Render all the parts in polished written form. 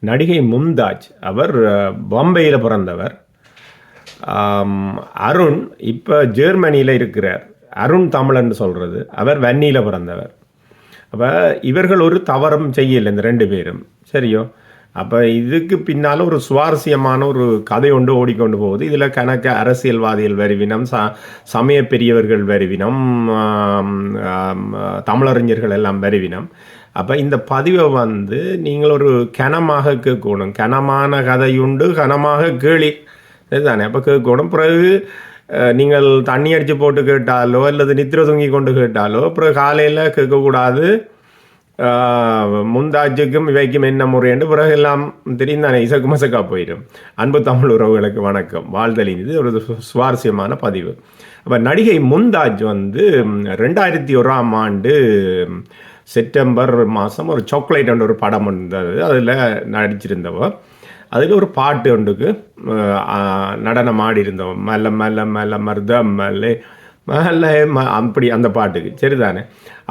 நடிகை மும்தாஜ் அவர் பாம்பேயில் பிறந்தவர். அருண் இப்போ ஜெர்மனியில் இருக்கிறார். அருண் தமிழன்னு சொல்கிறது. அவர் வன்னியில் பிறந்தவர். அப்போ இவர்கள் ஒரு தவறும் செய்யலை இந்த ரெண்டு பேரும், சரியோ? அப்போ இதுக்கு பின்னால் ஒரு சுவாரஸ்யமான ஒரு கதை ஒன்று ஓடிக்கொண்டு போகுது. இதில் கணக்க அரசியல்வாதிகள் வருவினம், சமய பெரியவர்கள் வருவினம், தமிழறிஞர்கள் எல்லாம் வருவினம். அப்போ இந்த பதிவை நீங்கள் ஒரு கனமாக கேட்கணும். கனமான கதையுண்டு கனமாக கேளி இதுதானே. அப்போ கேட்கணும். பிறகு நீங்கள் தண்ணி அடித்து போட்டு கேட்டாலோ அல்லது நித்திர தூங்கி கொண்டு கேட்டாலோ அப்புறம் காலையில் கேட்கக்கூடாது. முந்தாஜுக்கும் இவைக்கும் என்ன முறையென்று பிறகு எல்லாம் தெரியும் தானே, இசக்கு மசக்கா போயிடும். அன்பு தமிழ் உறவுகளுக்கு வணக்கம், வாழ்தலின். இது ஒரு சுவாரஸ்யமான பதிவு. அப்போ நடிகை மும்தாஜ் 2001 செப்டம்பர் மாதம் ஒரு சாக்லேட் ஒரு படம் வந்தது. அதில் நடிச்சிருந்தவ. அதில் ஒரு பாட்டு ஒன்றுக்கு நடனம் ஆடி இருந்தவன். மெல்ல மெல்ல மெல்ல மருதம் மெல்ல மெல்ல அப்படி அந்த பாட்டுக்கு, சரிதானே.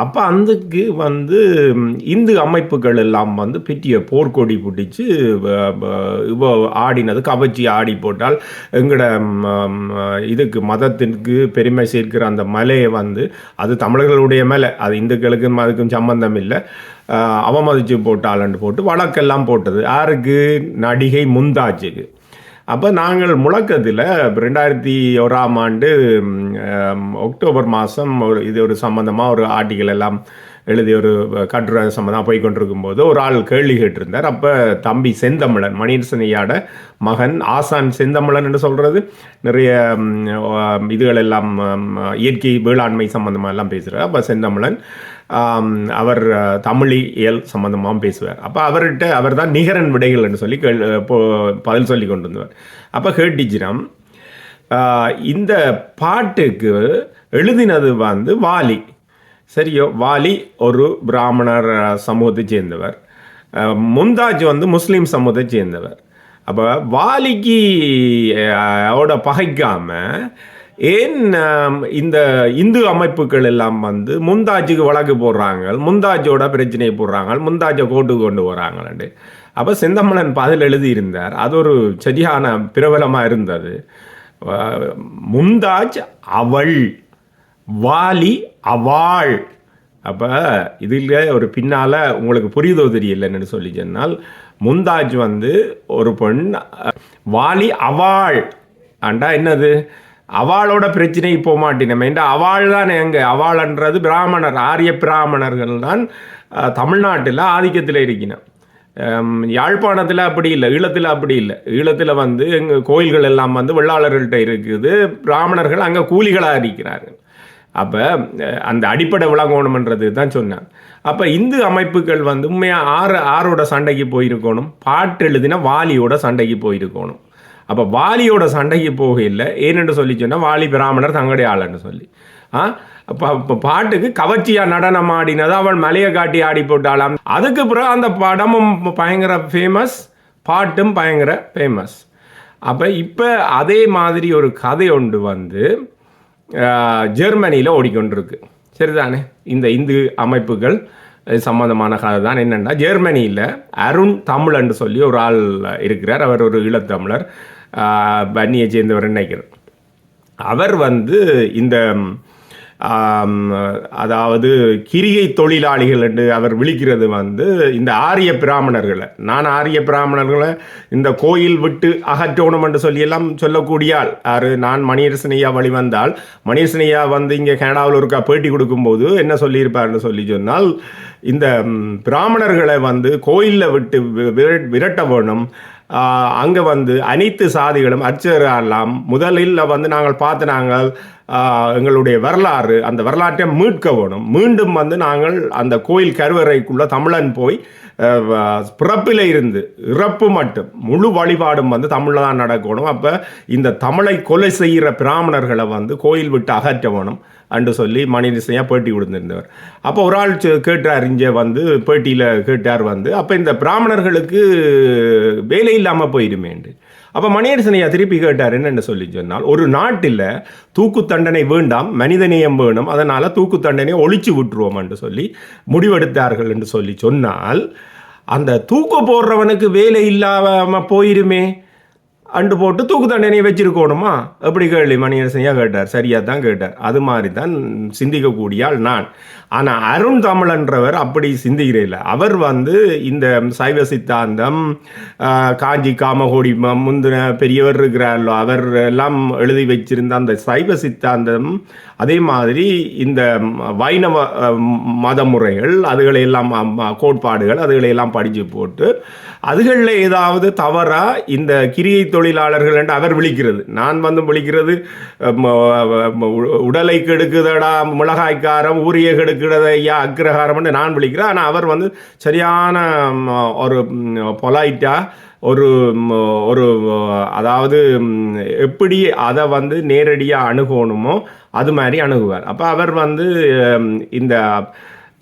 அப்போ அதுக்கு இந்து அமைப்புகள் எல்லாம் பெரிய போர்க்கொடி பிடிச்சி இவ ஆடினது கவச்சி ஆடி போட்டால் எங்களோட இதுக்கு மதத்திற்கு பெருமை சேர்க்கிற அந்த மலையை அது தமிழர்களுடைய மேலே, அது இந்துக்களுக்கும் அதுக்கும் சம்பந்தம் இல்லை, அவமதிச்சு போட்டாலன்னு போட்டு வழக்கெல்லாம் போட்டது. யாருக்கு? நடிகை மும்தாஜுக்கு. அப்போ நாங்கள் முழக்கத்தில் 2001 அக்டோபர் மாதம் ஒரு சம்மந்தமாக ஒரு ஆர்டிக்கல் எல்லாம் எழுதி ஒரு கட்டுரை சம்மந்தமாக போய்கொண்டிருக்கும் போது ஒரு ஆள் கேள்வி கேட்டிருந்தார். அப்போ தம்பி செந்தமிழன், மணியரசனையாட மகன் ஆசான் செந்தமிழன் என்று சொல்கிறது, நிறைய இதுகள் எல்லாம் இயற்கை வேளாண்மை சம்மந்தமாக எல்லாம் பேசுகிறார். அப்போ செந்தமிழன் அவர் தமிழியல் சம்பந்தமாகவும் பேசுவார். அப்போ அவர் தான் நிகரன் விடைகள் என்று சொல்லி பதில் சொல்லி கொண்டு வந்தவர். அப்போ கேட்டிச்சினம் இந்த பாட்டுக்கு எழுதினது வாலி, சரியோ? வாலி ஒரு பிராமணர் சமூகத்தை சேர்ந்தவர், மும்தாஜ் முஸ்லீம் சமூகத்தை சேர்ந்தவர். அப்போ வாலிக்கு அவட பகைக்காமல் ஏன் இந்த இந்து அமைப்புகள் எல்லாம் மும்தாஜுக்கு வழக்கு போடுறாங்க, மும்தாஜோட பிரச்சனையை போடுறாங்க, மும்தாஜை கோட்டுக்கு கொண்டு போகிறாங்கன்னு. அப்போ செந்தமிழன் பதில் எழுதியிருந்தார். அது ஒரு சரியான பிரபலமாக இருந்தது. மும்தாஜ் அவள், வாலி அவாள். அப்போ இதில் ஒரு பின்னால் உங்களுக்கு புரியுதோ தெரியலன்னு சொல்லி சொன்னால், மும்தாஜ் ஒரு பெண், வாலி அவாள் ஆண்டா என்னது? அவளோட பிரச்சனை போக மாட்டினோம். என்ற அவள் தான் எங்கே? அவள்ன்றது பிராமணர், ஆரிய பிராமணர்கள் தான் தமிழ்நாட்டில் ஆதிக்கத்தில் இருக்கணும். யாழ்ப்பாணத்தில் அப்படி இல்லை, ஈழத்தில் அப்படி இல்லை. ஈழத்தில் எங்கள் கோயில்கள் எல்லாம் வெள்ளாளர்கள்ட்ட இருக்குது, பிராமணர்கள் அங்கே கூலிகளாக இருக்கிறார்கள். அப்போ அந்த அடிப்படை விளங்கணுமன்றது தான் சொன்னாங்க. அப்போ இந்து அமைப்புகள் உண்மையாக ஆரோட சண்டைக்கு போயிருக்கணும், பாட்டு எழுதினா வாலியோட சண்டைக்கு போயிருக்கணும். அப்போ வாலியோட சண்டைக்கு போகல, ஏனென்று சொல்லி சொன்னால் வாலி பிராமணர் தங்களுடைய ஆளுன்னு சொல்லி இப்போ பாட்டுக்கு கவர்ச்சியாக நடனம் ஆடினது, அவள் மலையை காட்டி ஆடி போட்டாலாம். அதுக்கு பிறகு அந்த படமும் பயங்கர ஃபேமஸ், பாட்டும் பயங்கர ஃபேமஸ். அப்போ இப்போ அதே மாதிரி ஒரு கதை ஒன்று ஜெர்மனியில் ஓடிக்கொண்டிருக்கு, சரிதானே. இந்த இந்து அமைப்புகள் சம்பந்தமான கதை தான். என்னென்னா, ஜெர்மனியில் அருண் தமிழன்னு சொல்லி ஒரு ஆள் இருக்கிறார். அவர் ஒரு ஈழத்தமிழர், வன்னியை சேர்ந்தவர் நினைக்கிறார். அவர் இந்த அதாவது கிரிகை தொழிலாளிகள் என்று அவர் விழிக்கிறது இந்த ஆரிய பிராமணர்களை. நான் ஆரிய பிராமணர்களை இந்த கோயில் விட்டு அகற்றணும் என்று சொல்லியெல்லாம் சொல்லக்கூடிய ஆள் யார்? நான் மணியரசனையா வழிவந்தால், மணியரசனையா இங்கே கனடாவில் ஒருக்கா பேட்டி கொடுக்கும்போது என்ன சொல்லியிருப்பார்னு சொல்லி சொன்னால், இந்த பிராமணர்களை கோயிலில் விட்டு விரட்ட வேணும், அங்கே அனைத்து சாதிகளும் அர்ச்சகரெல்லாம் முதலில் நாங்கள் பார்த்து நாங்கள் எங்களுடைய வரலாறு, அந்த வரலாற்றை மீட்க வேணும். மீண்டும் நாங்கள் அந்த கோயில் கருவறைக்குள்ளே தமிழன் போய் பிறப்பில் இருந்து இறப்பு மட்டும் முழு வழிபாடும் தமிழில் தான் நடக்கணும். அப்போ இந்த தமிழை கொலை செய்கிற பிராமணர்களை கோயில் விட்டு அகற்ற வேணும் என்று சொல்லி மணியரசனையாக பேட்டி கொடுத்துருந்தவர். அப்போ ஒரு ஆள் கேட்டார், இங்கே பேட்டியில் கேட்டார் அப்போ இந்த பிராமணர்களுக்கு வேலை இல்லாமல் போயிடுமேண்டு. அப்போ மணியரசனையா திருப்பி கேட்டார், என்னென்னு சொல்லி சொன்னால், ஒரு நாட்டில் தூக்கு தண்டனை வேண்டாம், மனிதநேயம் வேணும், அதனால் தூக்கு தண்டனையை ஒழிச்சு விட்டுருவோம் என்று சொல்லி முடிவெடுத்தார்கள் என்று சொல்லி சொன்னால், அந்த தூக்கு போடுறவனுக்கு வேலை இல்லாம போயிருமே அண்டு போட்டு தூக்கு தண்டனையை வச்சிருக்கணுமா? எப்படி கேள்வி மணியரசனையா கேட்டார். சரியா தான் கேட்டார். அது மாதிரி தான் சிந்திக்கக்கூடியால் நான். ஆனால் அருண் தமிழன்றவர் அப்படி சிந்திக்கிறதில்லை. அவர் இந்த சைவ சித்தாந்தம், காஞ்சி காமகோடி முந்தின பெரியவர் இருக்கிறாரோ அவர் எல்லாம் எழுதி வச்சிருந்த அந்த சைவ சித்தாந்தம், அதே மாதிரி இந்த வைணவ மத முறைகள், அதுகளையெல்லாம் கோட்பாடுகள், அதுகளையெல்லாம் படித்து போட்டு அதுகளில் ஏதாவது தவறா இந்த கிரியை தொழிலாளர்கள் என்று அவர் விழிக்கிறது. நான் விழிக்கிறது உடலை கெடுக்குதடா மிளகாய்க்காரம், ஊரிய கெடுக்கிறத ஐயா அக்ரஹாரம் என்று நான் விழிக்கிறேன். ஆனால் அவர் சரியான ஒரு பொலைட்டா ஒரு ஒரு அதாவது எப்படி அதை நேரடியாக அணுகணுமோ அது மாதிரி அணுகுவார். அப்போ அவர் இந்த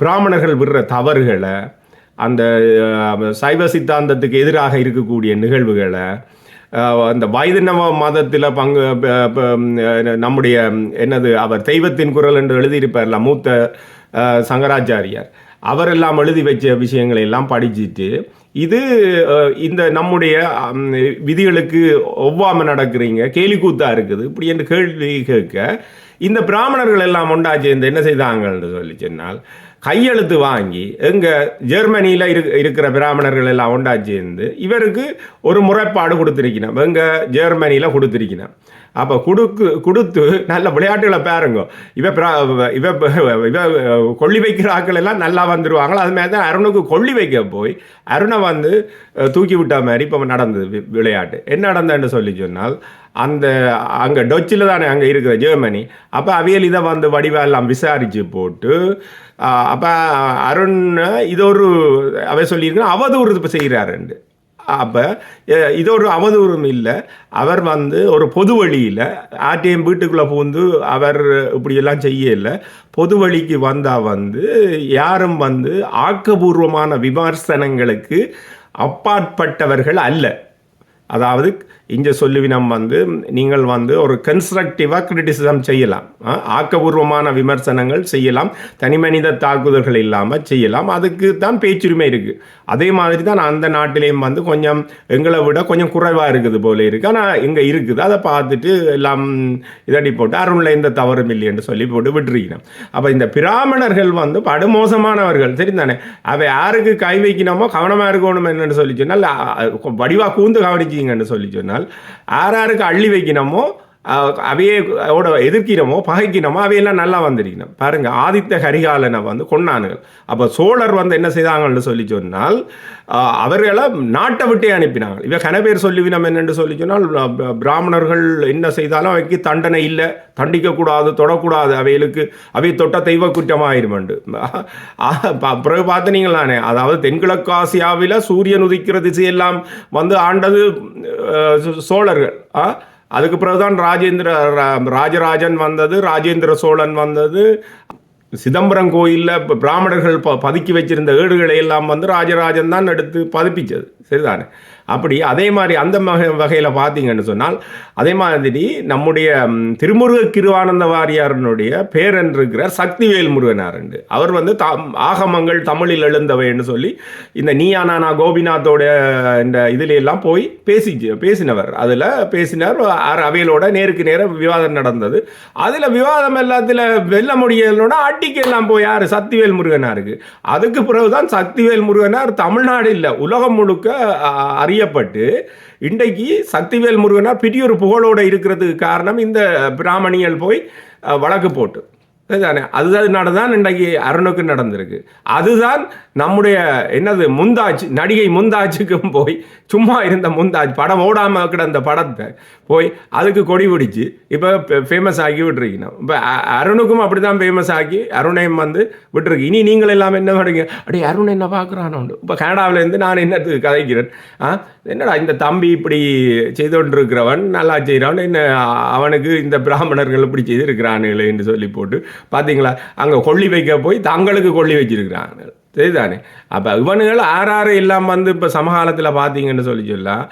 பிராமணர்கள் விடுற தவறுகளை, அந்த சைவ சித்தாந்தத்துக்கு எதிராக இருக்கக்கூடிய நிகழ்வுகளை, அந்த வைணவ மதத்தில் நம்முடைய அவர் தெய்வத்தின் குரல் என்று எழுதியிருப்பார்ல மூத்த சங்கராச்சாரியார், அவரெல்லாம் எழுதி வச்ச விஷயங்களை எல்லாம் படிச்சுட்டு இது இந்த நம்முடைய விதிகளுக்கு ஒவ்வாமல் நடக்கிறீங்க, கேலிக்கூத்தா இருக்குது இப்படி என்று கேள்வி கேட்க, இந்த பிராமணர்கள் எல்லாம் ஒன்றாச்சு என்ன செய்தாங்கன்னு சொல்லி சொன்னால், கையெழுத்து வாங்கி எங்கள் ஜெர்மனியில் இருக்கிற பிராமணர்கள் எல்லாம் ஒன்றாச்சு இவருக்கு ஒரு முறைப்பாடு கொடுத்துருக்கணும், எங்கள் ஜெர்மனியில் கொடுத்துருக்கணும். அப்போ கொடுத்து நல்ல விளையாட்டுகளை பாருங்க. இவ கொள்ளி வைக்கிற ஆக்கள் எல்லாம் நல்லா வந்துடுவாங்களோ. அது மாதிரி தான் அருணுக்கு கொள்ளி வைக்க போய் அருணை தூக்கி விட்ட மாதிரி இப்போ நடந்தது விளையாட்டு. என்ன நடந்ததுன்னு சொல்லி சொன்னால், அங்கே டொச்சில் தானே அங்கே இருக்கிற ஜெர்மனி. அப்போ அவியல் இதை வடிவெல்லாம் விசாரித்து போட்டு, அப்போ அருண் இது ஒரு அவை சொல்லியிருக்கேன் அவதூறு இப்போ செய்கிறாருண்டு. அப்போ இது ஒரு அவதூறும் இல்லை. அவர் ஒரு பொது வழியில் ஆர்டிஎம் வீட்டுக்குள்ளே புகுந்து அவர் இப்படியெல்லாம் செய்யலை. பொது வழிக்கு வந்தால் யாரும் ஆக்கபூர்வமான விமர்சனங்களுக்கு அப்பாற்பட்டவர்கள் அல்ல. அதாவது இங்கே சொல்லுவினம் நீங்கள் ஒரு கன்ஸ்ட்ரக்டிவாக கிரிட்டிசிசம் செய்யலாம், ஆக்கபூர்வமான விமர்சனங்கள் செய்யலாம், தனி மனித தாக்குதல்கள் இல்லாமல் செய்யலாம். அதுக்கு தான் பேச்சுரிமை இருக்குது. அதே மாதிரி தான் அந்த நாட்டிலேயும் கொஞ்சம் எங்களை விட கொஞ்சம் குறைவாக இருக்குது போல இருக்குது. ஆனால் இங்கே இருக்குது. அதை பார்த்துட்டு எல்லாம் இதடி போட்டு அருணில் எந்த தவறும் இல்லைன்னு சொல்லி போட்டு விட்டுருக்கணும். அப்போ இந்த பிராமணர்கள் படுமோசமானவர்கள், சரி தானே? அவை யாருக்கு கை வைக்கணுமோ கவனமாக இருக்கணும் என்னென்னு சொல்லி சொன்னால், வடிவாக கூந்து கவனிச்சிங்கன்னு சொல்லி சொன்னால், யாருக்கு அள்ளி வைக்கணுமோ அவையோட எதிர்க்கிறோமோ பகைக்கிறோமோ அவையெல்லாம் நல்லா வந்திருக்கணும். பாருங்க, ஆதித்த கரிகாலனை கொண்டானுகள். அப்போ சோழர் என்ன செய்தாங்கன்னு சொல்லி சொன்னால், அவர்களை நாட்டை விட்டே அனுப்பினாங்க. இவ கனபேர் சொல்லுவினம் என்னென்று சொல்லி சொன்னால், பிராமணர்கள் என்ன செய்தாலும் அவைக்கு தண்டனை இல்லை, தண்டிக்கக்கூடாது, தொடக்கூடாது, அவை தொட்ட தெய்வ குற்றமாயிருமண்டு. பிறகு பார்த்தீங்களானே, அதாவது தென்கிழக்காசியாவில் சூரியன் உதிக்கிற திசையெல்லாம் ஆண்டது சோழர்கள். அதுக்கு பிறகுதான் ராஜராஜன் வந்தது, ராஜேந்திர சோழன் வந்தது. சிதம்பரம் கோயிலில் பிராமணர்கள் பதுக்கி வச்சிருந்த ஏடுகளை எல்லாம் ராஜராஜன் தான் எடுத்து பதிப்பிச்சது, சரிதானே? அப்படி அதே மாதிரி அந்த வகையில் பார்த்தீங்கன்னு சொன்னால், அதே மாதிரி நம்முடைய திருமுருக கிருவானந்த வாரியாரனுடைய பேரன் இருக்கிறார் சக்திவேல் முருகனார். அவர் ஆகமங்கள் தமிழில் எழுந்தவைன்னு சொல்லி இந்த நீயானா கோபிநாத்தோட இந்த இதில் எல்லாம் போய் பேசினவர். அதில் பேசினார். அவையிலோட நேருக்கு நேரம் விவாதம் நடந்தது. அதில் விவாதம் எல்லாத்தில் வெல்ல முடியலோட அட்டிக்கு எல்லாம் போய் யார் சக்திவேல் முருகனாருக்கு. அதுக்கு பிறகுதான் சக்திவேல் முருகனார் தமிழ்நாடு இல்லை உலகம் முழுக்க அறியப்பட்டு இன்றைக்கு சக்திவேல் முருகனார் பெரிய புகழோடு இருக்கிறதுக்கு காரணம் இந்த பிராமணியல் போய் வழக்கு போட்டு, சரிதானே? அதுதான் இன்றைக்கு அருணுக்கு நடந்திருக்கு. அதுதான் நம்முடைய முந்தாஜ் நடிகை முந்தாஜுக்கும் போய் சும்மா இருந்த முந்தாஜ் படம் ஓடாமல் கிடந்த படத்தை போய் அதுக்கு கொடி பிடிச்சி இப்போ ஃபேமஸ் ஆக்கி விட்டுருக்கணும். இப்போ அருணுக்கும் அப்படி தான் ஃபேமஸ் ஆக்கி அருணையும் விட்டுருக்கு. இனி நீங்கள் எல்லாம் என்ன பண்ணுங்க, அப்படியே அருண் என்ன பார்க்குறானு. இப்போ கனடாவிலேருந்து நான் என்னத்துக்கு கதைக்கிறேன், என்னடா இந்த தம்பி இப்படி செய்து கொண்டிருக்கிறவன் நல்லா செய்கிறான், என்ன அவனுக்கு இந்த பிராமணர்கள் இப்படி செய்திருக்கிறானுங்களே என்று சொல்லி போட்டு பார்த்தீங்களா, அங்கே கொள்ளி வைக்க போய் தங்களுக்கு கொள்ளி வச்சிருக்கிறாங்க. சரிதானே. அப்போ இவனுகள் ஆறாறு எல்லாம் வந்து இப்போ சமகாலத்தில் பார்த்தீங்கன்னு சொல்லலாம்,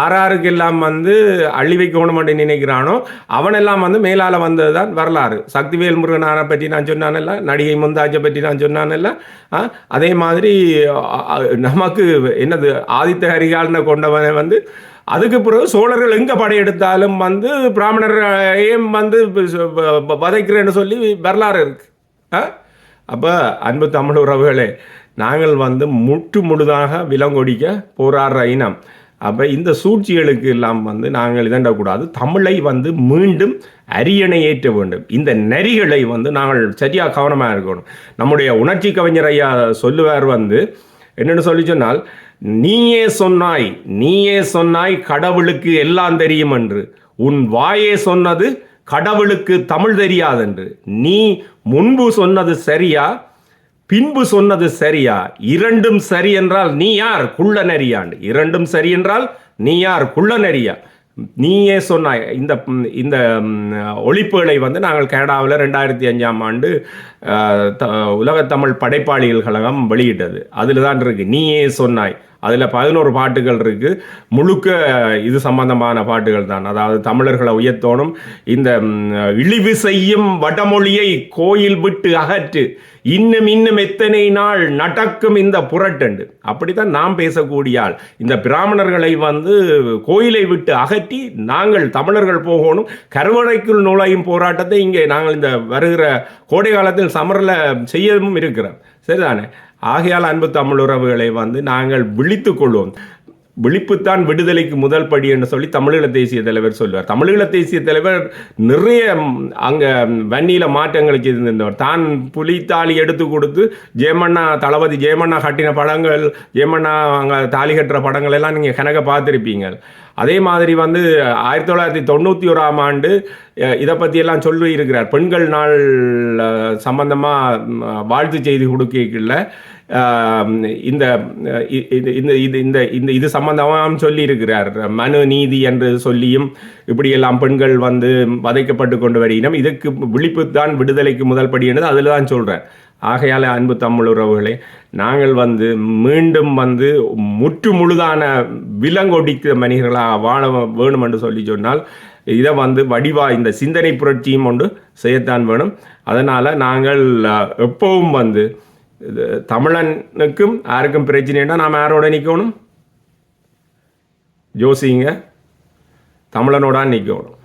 ஆறாருக்கு எல்லாம் வந்து அள்ளி வைக்கணும்னு நினைக்கிறானோ அவனெல்லாம் வந்து மேலால் வந்தது தான் வரலாறு. சக்திவேல் முருகனாரை பற்றி நான் சொன்னானல்ல, நடிகை முந்தாஜை பற்றி நான் சொன்னானல்ல, அதே மாதிரி நமக்கு என்னது ஆதித்த கரிகாலனை கொண்டவனை வந்து அதுக்கு பிறகு சோழர்கள் எங்கே படையெடுத்தாலும் வந்து பிராமணரையும் வந்து வதைக்கிறேன்னு சொல்லி வரலாறு இருக்கு. அப்போ அன்பு தமிழ் உறவுகளே, நாங்கள் வந்து முற்று முழுதாக விலங்கொடிக்க போராடுற இனம். அப்போ இந்த சூழ்ச்சிகளுக்கு எல்லாம் வந்து நாங்கள் இதண்டக்கூடாது. தமிழை வந்து மீண்டும் அரியணை ஏற்ற வேண்டும். இந்த நெறிகளை வந்து நாங்கள் சரியாக கவனமாக இருக்கணும். நம்முடைய உணர்ச்சி கவிஞர் ஐயா சொல்லுவார் வந்து என்னென்னு சொல்லி சொன்னால், நீயே சொன்னாய் கடவுளுக்கு எல்லாம் தெரியும் என்று, உன் வாயே சொன்னது கடவுளுக்கு தமிழ் தெரியாதென்று. நீ முன்பு சொன்னது சரியா, பின்பு சொன்னது சரியா? இரண்டும் சரி என்றால் நீ யார்? குள்ள நெறியாண்டு. இரண்டும் சரி என்றால் நீ யார்? குள்ள நெறியா? நீயே சொன்னாய். இந்த இந்த ஒழிப்புகளை வந்து நாங்கள் கனடாவில் 2005ஆம் ஆண்டு உலகத்தமிழ் படைப்பாளிகள் கழகம் வெளியிட்டது. அதில் தான் இருக்கு நீயே சொன்னாய். அதில் 11 பாட்டுகள் இருக்குது. முழுக்க இது சம்பந்தமான பாட்டுகள் தான். அதாவது தமிழர்களை உயர்த்தோணும், இந்த இழிவு செய்யும் வடமொழியை கோயில் விட்டு அகற்று, இன்னும் எத்தனை நாள் நடக்கும் இந்த புரட்டண்டு. அப்படித்தான் நாம் பேசக்கூடிய ஆள். இந்த பிராமணர்களை வந்து கோயிலை விட்டு அகற்றி நாங்கள் தமிழர்கள் போகணும், கருவறைக்குள் நுழையும் போராட்டத்தை இங்கே நாங்கள் இந்த வருகிற கோடை காலத்தில் சமரில் செய்யவும் இருக்கிறோம். சரிதானே. ஆகையால் அன்பு தமிழ் உறவுகளை வந்து நாங்கள் விழித்துக் கொள்வோம். விழிப்புத்தான் விடுதலைக்கு முதல் படி என்று சொல்லி தமிழீழ தேசிய தலைவர் சொல்வார். தமிழீழ தேசிய தலைவர் நிறைய அங்கே வன்னியில மாற்றங்களை செய்திருந்தவர். தான் புலித்தாலி எடுத்து கொடுத்து ஜெயமண்ணா, தளபதி ஜெயமண்ணா கட்டின படங்கள், ஜெயமண்ணா அங்கே தாலி கட்டுற படங்கள் எல்லாம் நீங்கள் கணக்க பார்த்துருப்பீங்க. அதே மாதிரி வந்து 1991ஆம் ஆண்டு இதை பற்றியெல்லாம் சொல்லி இருக்கிறார். பெண்கள் நாள் சம்பந்தமாக வாழ்த்து செய்தி கொடுக்கல இந்த இது சம்பந்தமாக சொல்லி இருக்கிறார். மனு நீதி என்று சொல்லியும் இப்படியெல்லாம் பெண்கள் வந்து வதைக்கப்பட்டு கொண்டு வருகிறோம். இதுக்கு விழிப்புத்தான் விடுதலைக்கு முதல் படி என்றது அதில் தான் சொல்கிறேன். ஆகையால் அன்பு தமிழ் உறவுகளே, நாங்கள் வந்து மீண்டும் வந்து முற்று முழுதான விலங்கொடிக்கிற மனிதர்களாக வாழ வேணும் என்று சொல்லி சொன்னால் இதை வந்து வடிவாக இந்த சிந்தனை புரட்சியும் கொண்டு செய்யத்தான் வேணும். அதனால் நாங்கள் எப்பவும் வந்து தமிழனுக்கும் யாருக்கும் பிரச்சனைன்னா நாம் யாரோட நிற்கணும்? ஜோசிங்க தமிழனோட நிற்கணும்.